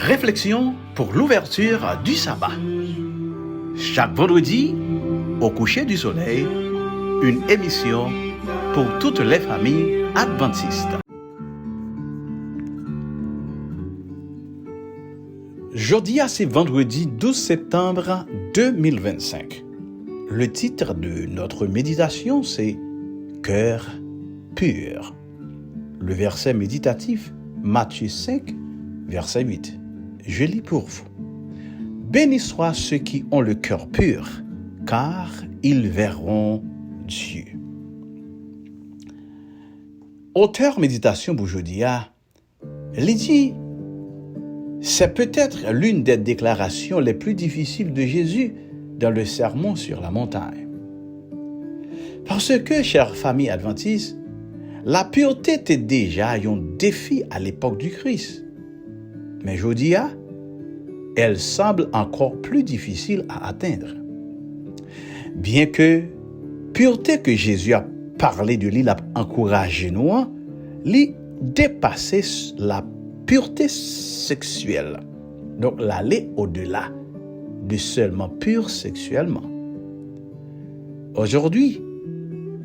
Réflexion pour l'ouverture du sabbat. Chaque vendredi, au coucher du soleil, une émission pour toutes les familles adventistes. Jeudi, c'est vendredi 12 septembre 2025. Le titre de notre méditation, c'est « Cœur pur ». Le verset méditatif, Matthieu 5, verset 8. Je lis pour vous. Bénis soient ceux qui ont le cœur pur, car ils verront Dieu. Auteur méditation pour aujourd'hui, il dit, c'est peut-être l'une des déclarations les plus difficiles de Jésus dans le sermon sur la montagne. Parce que, chère famille adventiste, la pureté était déjà un défi à l'époque du Christ. Mais aujourd'hui, elle semble encore plus difficile à atteindre. Bien que pureté que Jésus a parlé de lui, l'a encouragé nous, lui dépasser la pureté sexuelle. Donc, l'aller au-delà de seulement pur sexuellement. Aujourd'hui,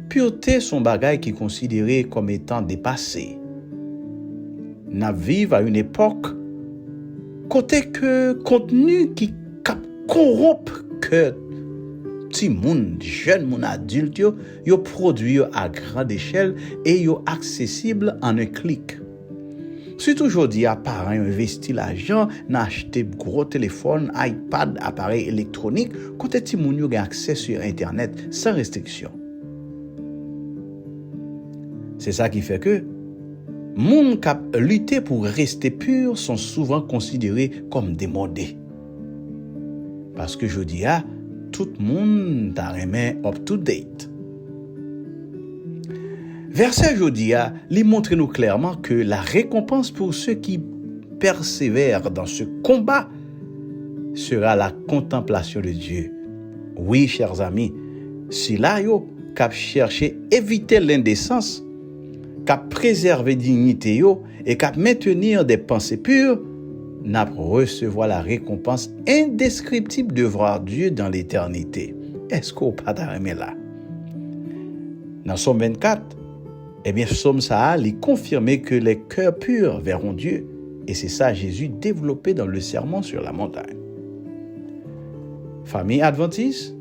pureté sont bagailles qui sont considérées comme étant dépassées. Nous vivons à une époque côté que contenu qui corrompt que petit monde, jeune monde adulte, yo produit à grande échelle et yo accessible en un clic. Surtout aujourd'hui, parents investi l'argent, n'acheter gros téléphone, iPad, appareil électronique, côté petit monde yo a accès sur internet sans restriction. C'est ça qui fait que moun qui lutter pour rester pur sont souvent considérés comme démodés. Parce que je dis tout le monde t'a remis up to date. Verset jeudi lui montre nous clairement que la récompense pour ceux qui persévèrent dans ce combat sera la contemplation de Dieu. Oui, chers amis, si là yo cap chercher éviter l'indécence, cap préserver dignité yo et cap maintenir des pensées pures, n'a recevoir la récompense indescriptible de voir Dieu dans l'éternité. Est-ce qu'on pas d'arrêter là? Dans Somme 24, Somme ça il confirmait que les cœurs purs verront Dieu, et c'est ça Jésus développé dans le sermon sur la montagne. Famille adventiste,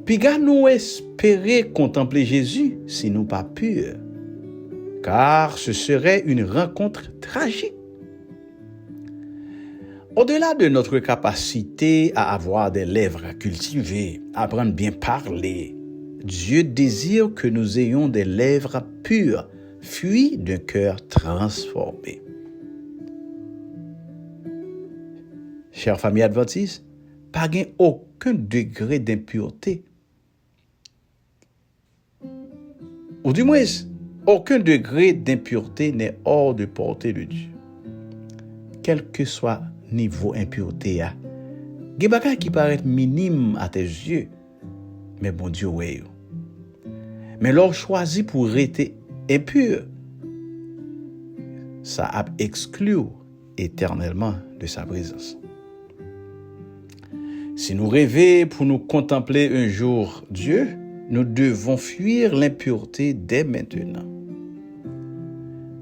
piga nous espérer contempler Jésus si nous pas purs, car ce serait une rencontre tragique. Au-delà de notre capacité à avoir des lèvres cultivées, à apprendre bien parler, Dieu désire que nous ayons des lèvres pures, fruits d'un cœur transformé. Chère famille adventiste, pas aucun degré d'impureté, ou du moins, aucun degré d'impureté n'est hors de portée de Dieu. Quel que soit niveau impureté, il y a des bagages qui paraissent minimes à tes yeux, mais bon Dieu, ouais. Mais l'on choisit pour rester impur, ça a exclu éternellement de sa présence. Si nous rêvons pour nous contempler un jour Dieu, nous devons fuir l'impureté dès maintenant.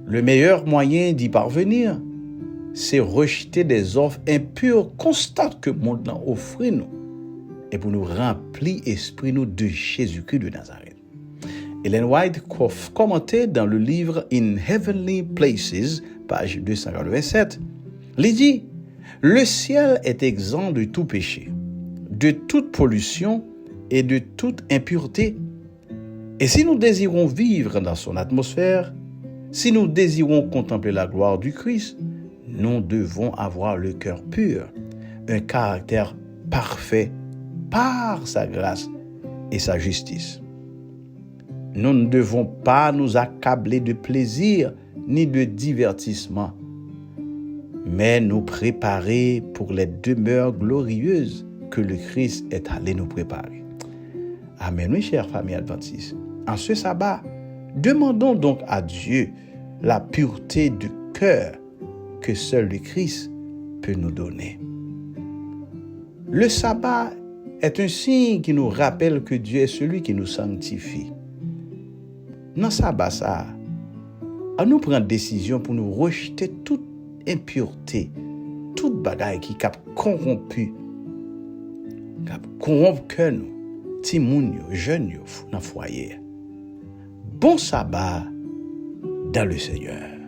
Le meilleur moyen d'y parvenir, c'est rejeter des offres impures constantes que le monde offre nous et pour nous remplir l'esprit nous de Jésus-Christ de Nazareth. Ellen White commentait dans le livre In Heavenly Places, page 287, il dit « Le ciel est exempt de tout péché, de toute pollution et de toute impureté. Et si nous désirons vivre dans son atmosphère, si nous désirons contempler la gloire du Christ, nous devons avoir le cœur pur, un caractère parfait par sa grâce et sa justice. Nous ne devons pas nous accabler de plaisir ni de divertissement, mais nous préparer pour les demeures glorieuses que le Christ est allé nous préparer. Amen, mes chères familles adventistes. En ce sabbat, demandons donc à Dieu la pureté du cœur que seul le Christ peut nous donner. Le sabbat est un signe qui nous rappelle que Dieu est celui qui nous sanctifie. Dans le sabbat, ça, on nous prend décision pour nous rejeter toute impureté, toute bagaille qui cap corrompu, cap corrompt que nous, ti moun yo, jeunes yo, dans le foyer. Bon sabbat dans le Seigneur.